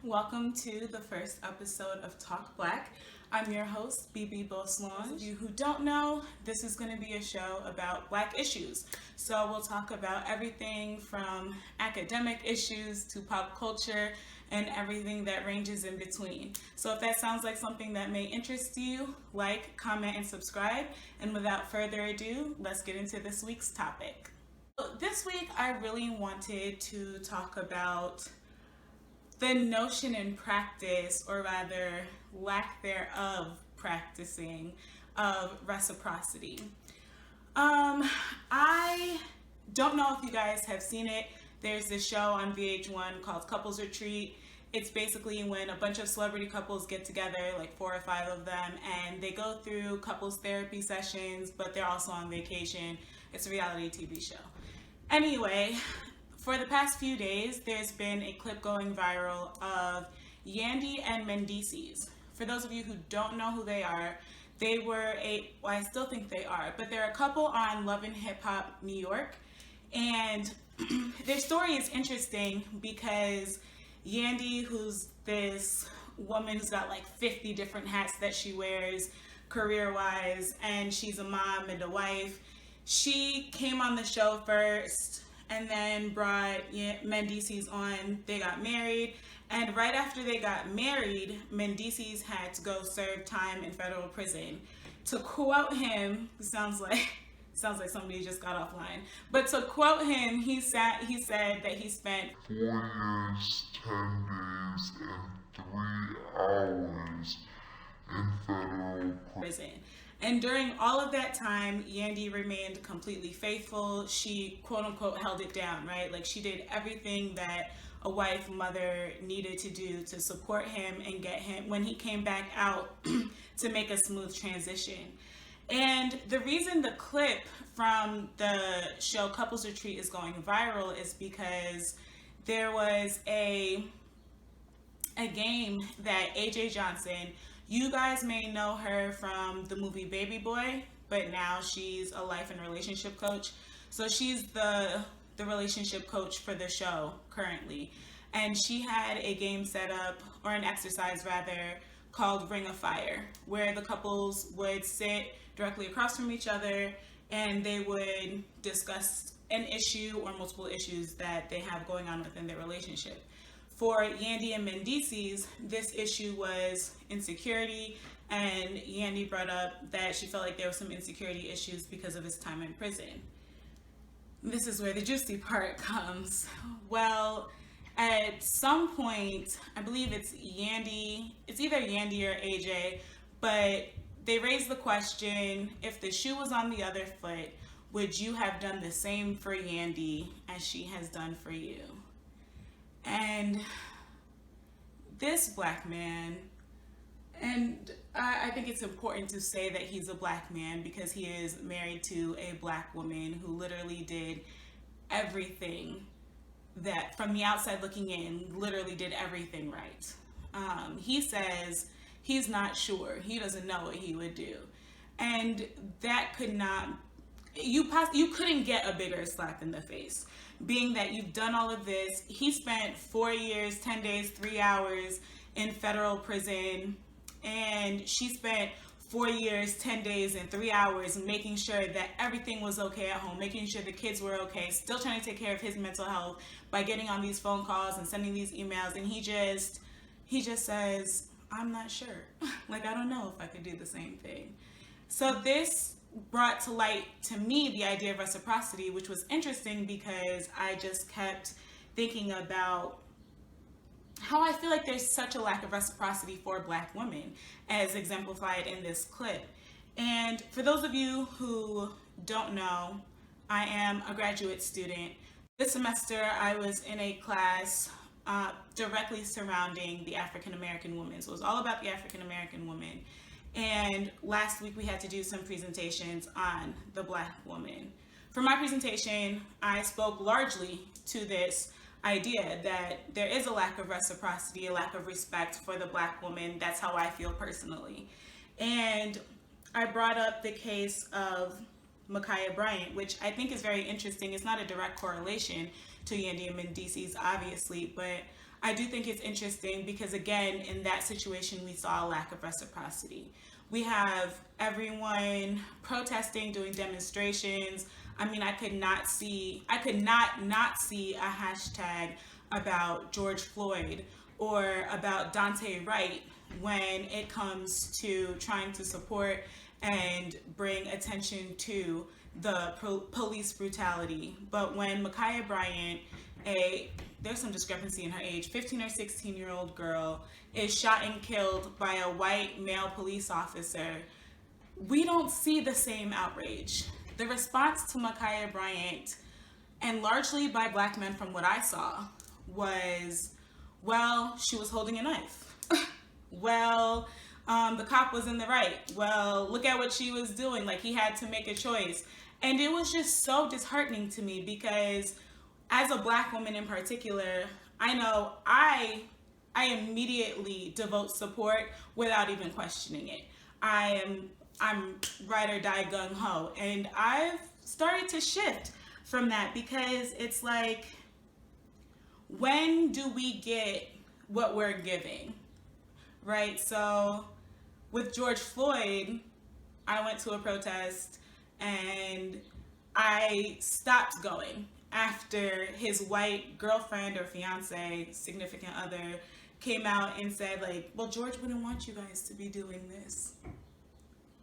Welcome to the first episode of Talk Black. I'm your host, BB Boslon. For those of you who don't know, this is going to be a show about Black issues. So we'll talk about everything from academic issues to pop culture and everything that ranges in between. So if that sounds like something that may interest you, like, comment, and subscribe. And without further ado, let's get into this week's topic. This week, I really wanted to talk about the notion and practice, or rather lack thereof practicing, of reciprocity. I don't know if you guys have seen it. There's this show on VH1 called Couples Retreat. It's basically when a bunch of celebrity couples get together, like 4 or 5 of them, and they go through couples therapy sessions, but they're also on vacation. It's a reality TV show. Anyway, for the past few days, there's been a clip going viral of Yandy and Mendeecees. For those of you who don't know who they are, they were well, I still think they are, but they're a couple on Love and Hip Hop New York. And their story is interesting because Yandy, who's this woman who's got like 50 different hats that she wears career-wise, and she's a mom and a wife, she came on the show first and then brought Mendeecees on. They got married, and right after they got married, Mendeecees had to go serve time in federal prison. To quote him, sounds like somebody just got offline, but to quote him, he said that he spent 4 years, 10 days, and 3 hours in federal prison. And during all of that time, Yandy remained completely faithful. She, quote unquote, held it down, right? Like, she did everything that a wife, mother needed to do to support him and get him, when he came back out, to make a smooth transition. And the reason the clip from the show Couples Retreat is going viral is because there was a game that AJ Johnson, you guys may know her from the movie Baby Boy, but now she's a life and relationship coach. So she's the relationship coach for the show currently. And she had a game set up, or an exercise rather, called Ring of Fire, where the couples would sit directly across from each other and they would discuss an issue or multiple issues that they have going on within their relationship. For Yandy and Mendeecees, this issue was insecurity, and Yandy brought up that she felt like there were some insecurity issues because of his time in prison. This is where the juicy part comes. Well, at some point, I believe it's either Yandy or AJ, but they raised the question, if the shoe was on the other foot, would you have done the same for Yandy as she has done for you? And this Black man, and I think it's important to say that he's a Black man because he is married to a Black woman who literally did everything that, from the outside looking in, literally did everything right. He says he's not sure. He doesn't know what he would do. And that could not, you couldn't get a bigger slap in the face. Being that you've done all of this, he spent 4 years, 10 days, 3 hours in federal prison, and she spent 4 years, 10 days, and 3 hours making sure that everything was okay at home, making sure the kids were okay, still trying to take care of his mental health by getting on these phone calls and sending these emails, and he just says, I'm not sure. Like, I don't know if I could do the same thing. So this brought to light to me the idea of reciprocity, which was interesting because I just kept thinking about how I feel like there's such a lack of reciprocity for Black women, as exemplified in this clip. And for those of you who don't know, I am a graduate student. This semester I was in a class directly surrounding the African American woman. So it was all about the African American woman. And last week we had to do some presentations on the Black woman. For my presentation, I spoke largely to this idea that there is a lack of reciprocity, a lack of respect for the Black woman. That's how I feel personally. And I brought up the case of MaKhia Bryant, which I think is very interesting. It's not a direct correlation to Yandy and Mendeecees, obviously, but I do think it's interesting because, again, in that situation, we saw a lack of reciprocity. We have everyone protesting, doing demonstrations. I mean, I could not see a hashtag about George Floyd or about Dante Wright when it comes to trying to support and bring attention to the police brutality. But when MaKhia Bryant, there's some discrepancy in her age, 15 or 16-year-old girl, is shot and killed by a white male police officer, we don't see the same outrage. The response to MaKhia Bryant, and largely by black men from what I saw, was, well, she was holding a knife. Well, the cop was in the right. Well, look at what she was doing. Like, he had to make a choice. And it was just so disheartening to me because as a black woman in particular, I know I immediately devote support without even questioning it. I'm ride or die gung ho. And I've started to shift from that because it's like, when do we get what we're giving? Right? So with George Floyd, I went to a protest and I stopped going after his white girlfriend or fiance, significant other, came out and said, like, well, George wouldn't want you guys to be doing this.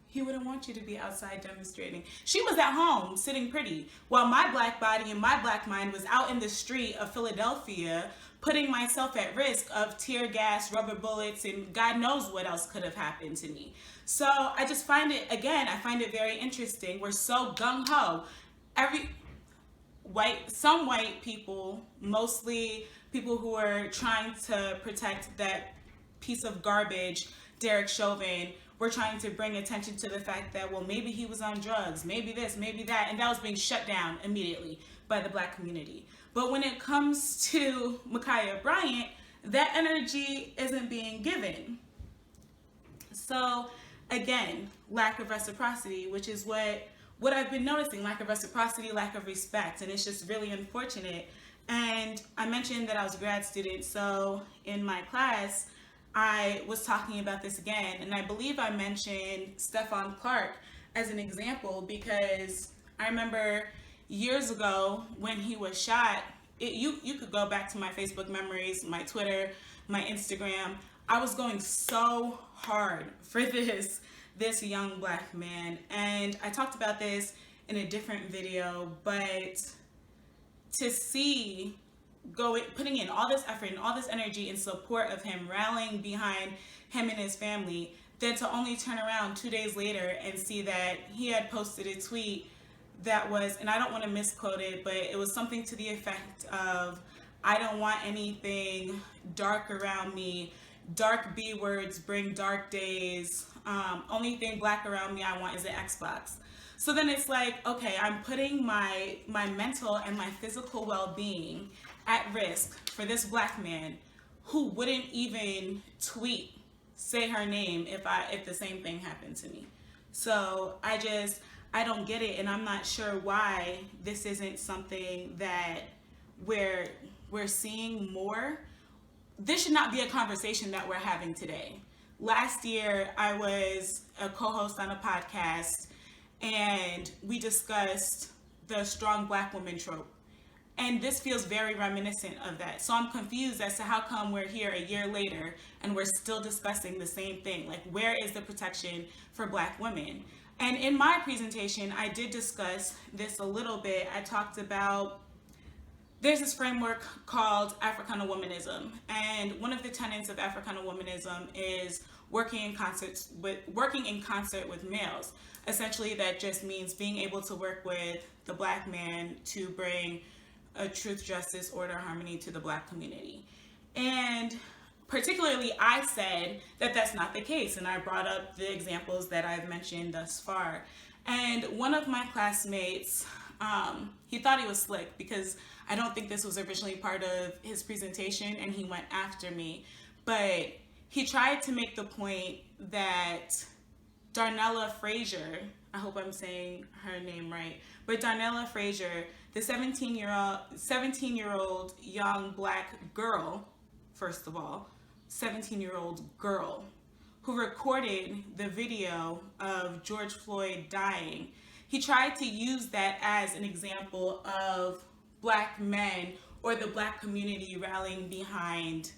He wouldn't want you to be outside demonstrating. She was at home sitting pretty while my black body and my black mind was out in the street of Philadelphia, putting myself at risk of tear gas, rubber bullets, and God knows what else could have happened to me. So I just find it, again, I find it very interesting. We're so gung-ho. Some white people, mostly people who are trying to protect that piece of garbage, Derek Chauvin, we're trying to bring attention to the fact that, well, maybe he was on drugs, maybe this, maybe that, and that was being shut down immediately by the black community. But when it comes to MaKhia Bryant, that energy isn't being given. So again, lack of reciprocity, which is what I've been noticing, lack of reciprocity, lack of respect, and it's just really unfortunate. And I mentioned that I was a grad student, so in my class, I was talking about this again, and I believe I mentioned Stephon Clark as an example because I remember years ago when he was shot, you could go back to my Facebook memories, my Twitter, my Instagram. I was going so hard for this young black man, and I talked about this in a different video, but to see putting in all this effort and all this energy in support of him, rallying behind him and his family, then to only turn around 2 days later and see that he had posted a tweet that was, and I don't want to misquote it, but it was something to the effect of, I don't want anything dark around me, dark B words bring dark days, only thing black around me I want is an Xbox. So then it's like, okay, I'm putting my mental and my physical well-being at risk for this black man who wouldn't even tweet, say her name if the same thing happened to me. So I don't get it, and I'm not sure why this isn't something that we're seeing more. This should not be a conversation that we're having today. Last year, I was a co-host on a podcast, and we discussed the strong black woman trope. And this feels very reminiscent of that. So I'm confused as to how come we're here a year later and we're still discussing the same thing. Like, where is the protection for black women? And in my presentation, I did discuss this a little bit. I talked about, there's this framework called Her01nism. And one of the tenets of Her01nism is working in concert with males. Essentially, that just means being able to work with the black man to bring a truth, justice, order, harmony to the black community. And particularly, I said that that's not the case, and I brought up the examples that I've mentioned thus far. And one of my classmates, he thought he was slick because I don't think this was originally part of his presentation, and he went after me. But he tried to make the point that Darnella Frazier, I hope I'm saying her name right, but Darnella Frazier, the 17-year-old young black girl first of all, 17-year-old girl who recorded the video of George Floyd dying. He tried to use that as an example of Black men or the Black community rallying behind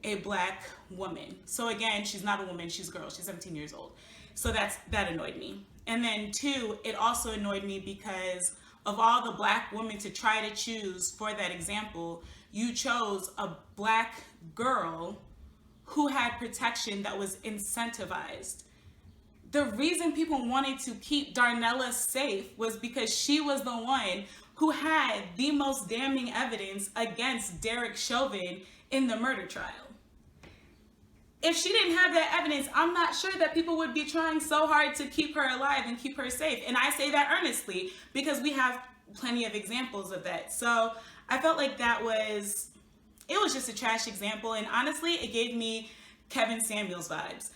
a Black woman. So again, she's not a woman, she's a girl, she's 17 years old. So that annoyed me. And then two, it also annoyed me because of all the Black women to try to choose for that example, you chose a Black girl who had protection that was incentivized. The reason people wanted to keep Darnella safe was because she was the one who had the most damning evidence against Derek Chauvin in the murder trial. If she didn't have that evidence, I'm not sure that people would be trying so hard to keep her alive and keep her safe. And I say that earnestly because we have plenty of examples of that. So I felt like it was just a trash example. And honestly, it gave me Kevin Samuels vibes.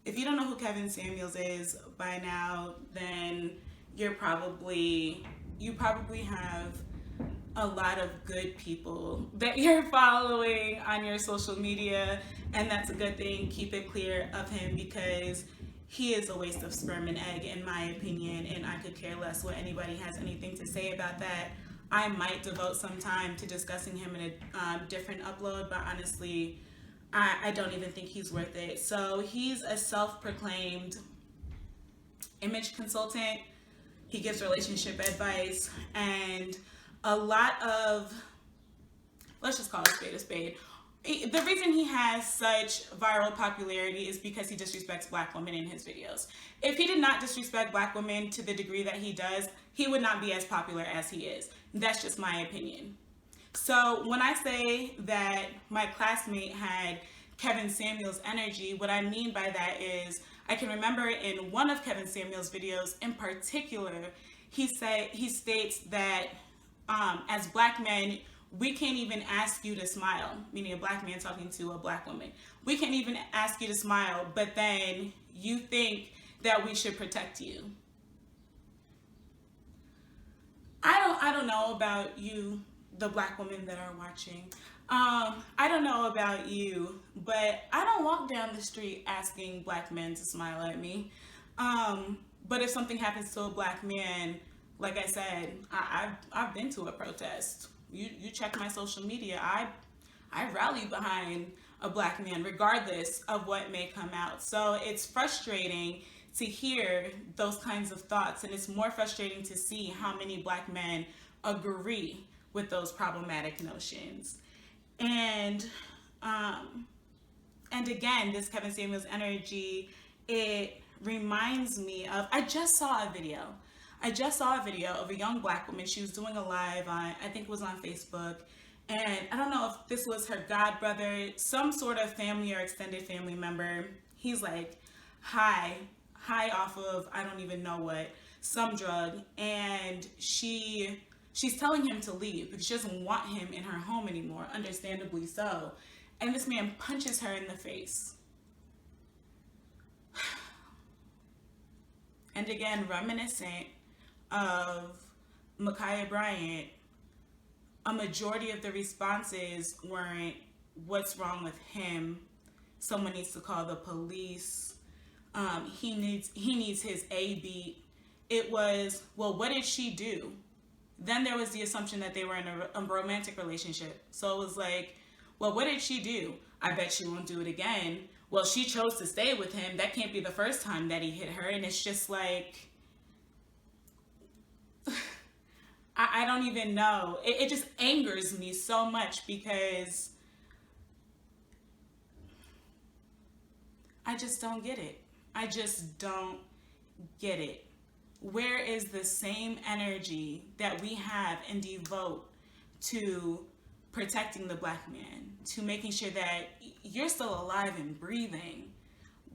If you don't know who Kevin Samuels is by now, then you probably have a lot of good people that you're following on your social media, and that's a good thing. Keep it clear of him because he is a waste of sperm and egg in my opinion, and I could care less what anybody has anything to say about that. I might devote some time to discussing him in a different upload, but honestly, I don't even think he's worth it. So he's a self-proclaimed image consultant. He gives relationship advice, and a lot of, let's just call a spade a spade. The reason he has such viral popularity is because he disrespects Black women in his videos. If he did not disrespect Black women to the degree that he does, he would not be as popular as he is. That's just my opinion. So when I say that my classmate had Kevin Samuels energy, what I mean by that is I can remember in one of Kevin Samuels' videos in particular, he states that as Black men, we can't even ask you to smile, meaning a Black man talking to a Black woman. We can't even ask you to smile, but then you think that we should protect you. I don't know about you, the Black women that are watching. I don't know about you, but I don't walk down the street asking Black men to smile at me. But if something happens to a Black man, like I said, I've been to a protest. You check my social media, I rally behind a Black man regardless of what may come out. So it's frustrating to hear those kinds of thoughts, and it's more frustrating to see how many Black men agree with those problematic notions. And again, this Kevin Samuels energy, it reminds me of, I just saw a video of a young Black woman. She was doing a live on, I think it was on Facebook, and I don't know if this was her god brother, some sort of family or extended family member. He's like high off of, I don't even know what, some drug, and she's telling him to leave because she doesn't want him in her home anymore, understandably so. And this man punches her in the face. And again, reminiscent of MaKhia Bryant, a majority of the responses weren't, what's wrong with him? Someone needs to call the police. He needs his A beat. It was, well, what did she do? Then there was the assumption that they were in a romantic relationship. So it was like, well, what did she do? I bet she won't do it again. Well, she chose to stay with him. That can't be the first time that he hit her. And it's just like, I don't even know. It just angers me so much because I just don't get it. I just don't get it. Where is the same energy that we have and devote to protecting the Black man, to making sure that you're still alive and breathing?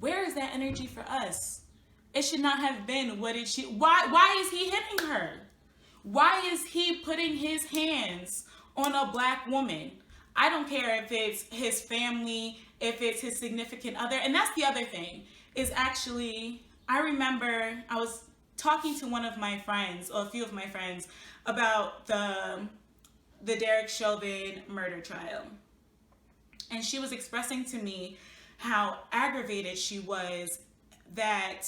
Where is that energy for us? It should not have been, what did she, why is he hitting her? Why is he putting his hands on a Black woman? I don't care if it's his family, if it's his significant other. And that's the other thing, is actually, I remember I was talking to one of my friends, or a few of my friends, about the the Derek Chauvin murder trial. And she was expressing to me how aggravated she was that,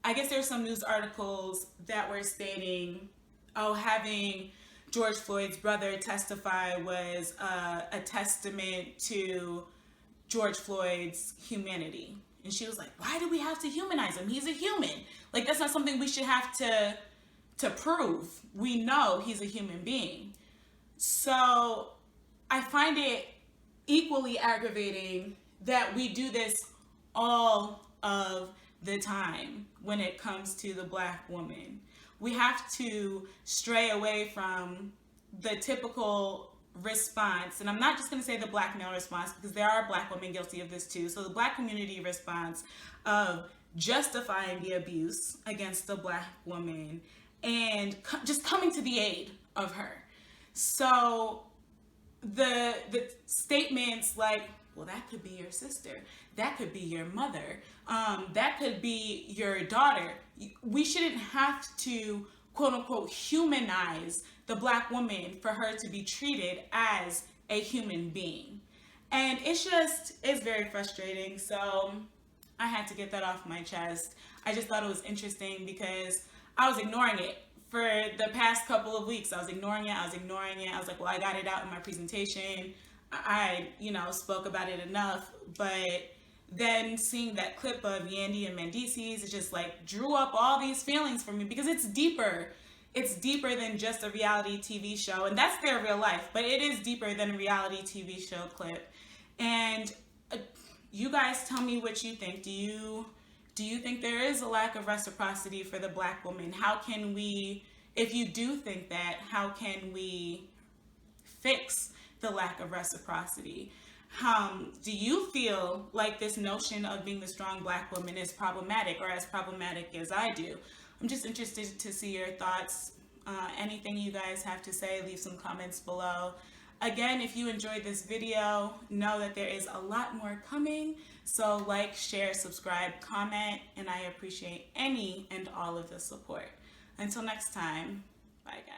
I guess there's some news articles that were stating, oh, having George Floyd's brother testify was a testament to George Floyd's humanity. And she was like, why do we have to humanize him? He's a human. Like, that's not something we should have to prove. We know he's a human being. So I find it equally aggravating that we do this all of the time when it comes to the Black woman. We have to stray away from the typical response, and I'm not just going to say the Black male response, because there are Black women guilty of this too. So the Black community response of justifying the abuse against the Black woman and just coming to the aid of her. So the statements like, well, that could be your sister, that could be your mother, that could be your daughter. We shouldn't have to, quote unquote, humanize the Black woman for her to be treated as a human being. And it's very frustrating. So I had to get that off my chest. I just thought it was interesting because I was ignoring it for the past couple of weeks. I was ignoring it. I was like, well, I got it out in my presentation. I spoke about it enough. But then seeing that clip of Yandy Mendeecees, it just like drew up all these feelings for me because it's deeper. It's deeper than just a reality TV show, and that's their real life, but it is deeper than a reality TV show clip. And you guys tell me what you think. Do you think there is a lack of reciprocity for the Black woman? How can we, if you do think that, how can we fix the lack of reciprocity? Do you feel like this notion of being the strong Black woman is problematic, or as problematic as I do? I'm just interested to see your thoughts. Anything you guys have to say, leave some comments below. Again, if you enjoyed this video, know that there is a lot more coming. So like, share, subscribe, comment, and I appreciate any and all of the support. Until next time, bye guys.